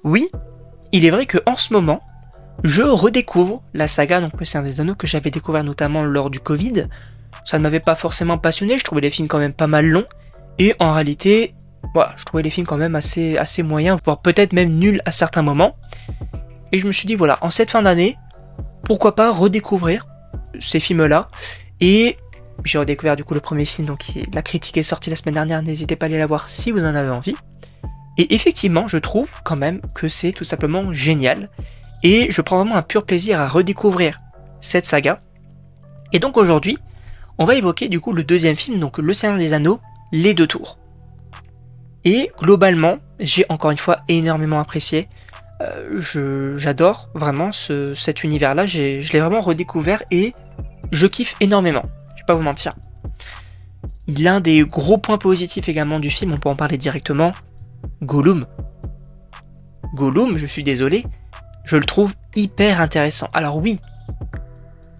Oui, il est vrai que en ce moment, je redécouvre la saga, donc le Seigneur des Anneaux, que j'avais découvert notamment lors du Covid. Ça ne m'avait pas forcément passionné, je trouvais les films quand même pas mal longs, et en réalité, voilà, je trouvais les films quand même assez moyens, voire peut-être même nuls à certains moments. Et je me suis dit, voilà, en cette fin d'année, pourquoi pas redécouvrir ces films-là, et j'ai redécouvert du coup le premier film, donc la critique est sortie la semaine dernière, n'hésitez pas à aller la voir si vous en avez envie. Et effectivement, je trouve quand même que c'est tout simplement génial, et je prends vraiment un pur plaisir à redécouvrir cette saga. Et donc aujourd'hui, on va évoquer du coup le deuxième film, donc Le Seigneur des Anneaux, Les Deux Tours. Et globalement, j'ai encore une fois énormément apprécié. J'adore vraiment cet univers-là, je l'ai vraiment redécouvert et je kiffe énormément, je vais pas vous mentir. L'un des gros points positifs également du film, on peut en parler directement, Gollum. Gollum, je suis désolé, je le trouve hyper intéressant. Alors oui,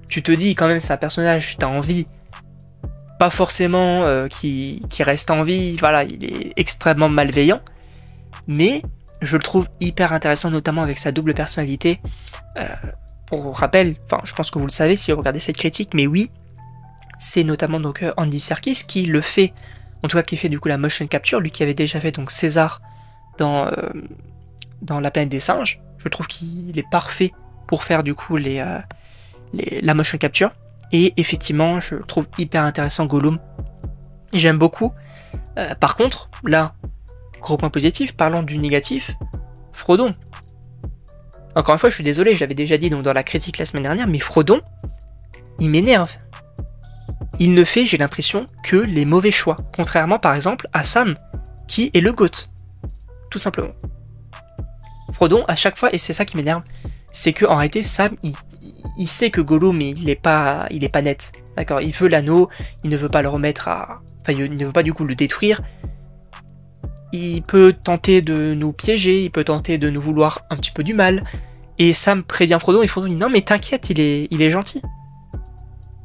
tu te dis quand même c'est un personnage, t'as envie, pas forcément qui reste en vie, voilà, il est extrêmement malveillant, mais je le trouve hyper intéressant, notamment avec sa double personnalité. Pour rappel, enfin je pense que vous le savez si vous regardez cette critique, mais oui, c'est notamment donc Andy Serkis qui le fait, en tout cas qui fait du coup la motion capture, lui qui avait déjà fait donc César dans La Planète des Singes. Je trouve qu'il est parfait pour faire du coup la motion capture. Et effectivement, je le trouve hyper intéressant Gollum. J'aime beaucoup. Par contre, là, gros point positif, parlons du négatif, Frodon. Encore une fois, je suis désolé, je l'avais déjà dit donc, dans la critique la semaine dernière, mais Frodon, il m'énerve. Il ne fait, j'ai l'impression, que les mauvais choix. Contrairement, par exemple, à Sam, qui est le GOAT. Tout simplement. Frodon, à chaque fois, et c'est ça qui m'énerve, c'est que en réalité, Sam, il sait que Gollum, il est pas net. D'accord, il veut l'anneau, il ne veut pas le remettre à... Enfin, il ne veut pas du coup le détruire. Il peut tenter de nous piéger, il peut tenter de nous vouloir un petit peu du mal. Et Sam prévient Frodon, et Frodon dit non mais t'inquiète, il est gentil.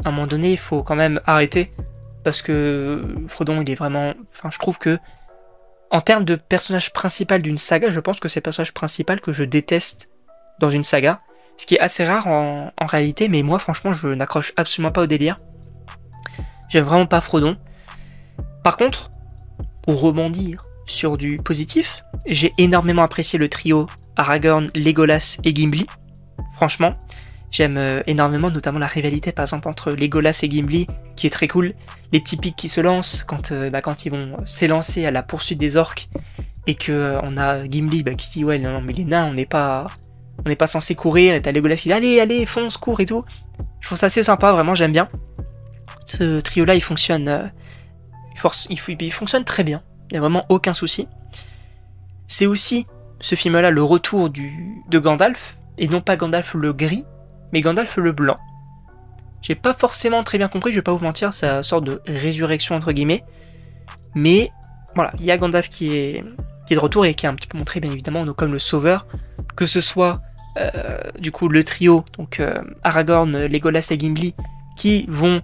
À un moment donné, il faut quand même arrêter, parce que Frodon, il est vraiment... Enfin, je trouve que, en termes de personnage principal d'une saga, je pense que c'est le personnage principal que je déteste dans une saga, ce qui est assez rare en réalité, mais moi, franchement, je n'accroche absolument pas au délire. J'aime vraiment pas Frodon. Par contre, pour rebondir sur du positif, j'ai énormément apprécié le trio Aragorn, Legolas et Gimli. Franchement, j'aime énormément, notamment la rivalité par exemple entre Legolas et Gimli, qui est très cool. Les petits pics qui se lancent quand ils vont s'élancer à la poursuite des orques, et que on a Gimli qui dit ouais non mais les nains on n'est pas censé courir, et t'as Legolas qui dit allez fonce, cours et tout. Je trouve ça assez sympa, vraiment j'aime bien. Ce trio là il fonctionne il fonctionne très bien, il n'y a vraiment aucun souci. C'est aussi ce film là le retour de Gandalf, et non pas Gandalf le gris, mais Gandalf le blanc. J'ai pas forcément très bien compris, je vais pas vous mentir, c'est une sorte de résurrection entre guillemets, mais voilà, il y a Gandalf qui est de retour et qui est un petit peu montré bien évidemment comme le sauveur, que ce soit du coup le trio, donc Aragorn, Legolas et Gimli, qui vont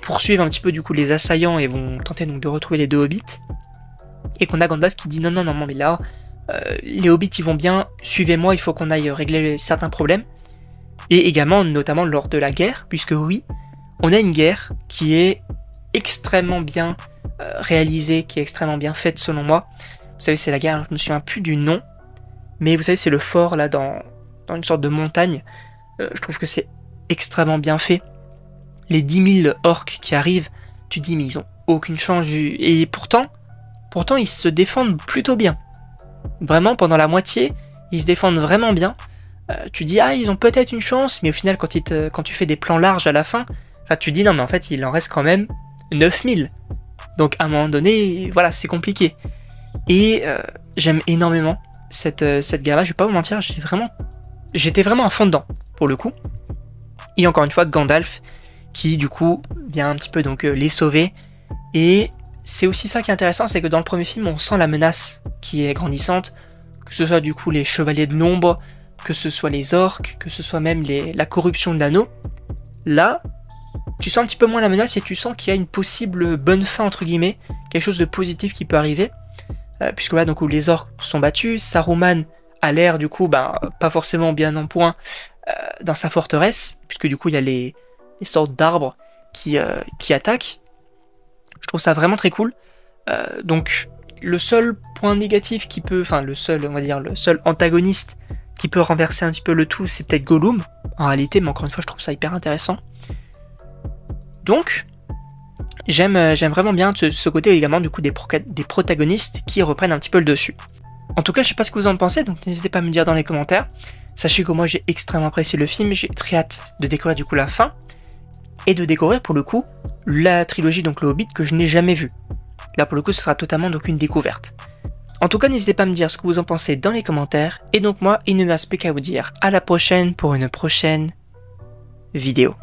poursuivre un petit peu du coup les assaillants et vont tenter donc de retrouver les deux hobbits, et qu'on a Gandalf qui dit non mais là les hobbits ils vont bien, suivez-moi, il faut qu'on aille régler certains problèmes. Et également notamment lors de la guerre, puisque oui, on a une guerre qui est extrêmement bien réalisée, qui est extrêmement bien faite selon moi. Vous savez, c'est la guerre, je me souviens plus du nom, mais vous savez, c'est le fort là dans une sorte de montagne. Je trouve que c'est extrêmement bien fait. Les 10 000 orques qui arrivent, tu te dis mais ils ont aucune chance, et pourtant ils se défendent plutôt bien. Vraiment, pendant la moitié, ils se défendent vraiment bien. Tu dis ils ont peut-être une chance, mais au final quand tu fais des plans larges à la fin, tu dis non mais en fait il en reste quand même 9000. Donc à un moment donné, voilà, c'est compliqué. Et j'aime énormément cette guerre là, je vais pas vous mentir, j'étais vraiment à fond dedans pour le coup. Et encore une fois Gandalf qui du coup vient un petit peu donc les sauver. Et c'est aussi ça qui est intéressant, c'est que dans le premier film on sent la menace qui est grandissante, que ce soit du coup les chevaliers de l'ombre, que ce soit les orques, que ce soit même la corruption de l'anneau. Là, tu sens un petit peu moins la menace et tu sens qu'il y a une possible bonne fin entre guillemets, quelque chose de positif qui peut arriver. puisque là, donc, où les orques sont battus, Saruman a l'air, du coup, pas forcément bien en point dans sa forteresse, puisque du coup, il y a les sortes d'arbres qui attaquent. Je trouve ça vraiment très cool. Donc, le seul point négatif qui peut, enfin, le seul antagoniste qui peut renverser un petit peu le tout, c'est peut-être Gollum, en réalité, mais encore une fois, je trouve ça hyper intéressant. Donc, j'aime vraiment bien ce côté également, du coup, des protagonistes qui reprennent un petit peu le dessus. En tout cas, je sais pas ce que vous en pensez, donc n'hésitez pas à me dire dans les commentaires. Sachez que moi, j'ai extrêmement apprécié le film, j'ai très hâte de découvrir du coup la fin, et de découvrir pour le coup la trilogie, donc le Hobbit, que je n'ai jamais vue. Là, pour le coup, ce sera totalement donc une découverte. En tout cas, n'hésitez pas à me dire ce que vous en pensez dans les commentaires, et donc moi, il ne me reste plus qu'à vous dire à la prochaine pour une prochaine vidéo.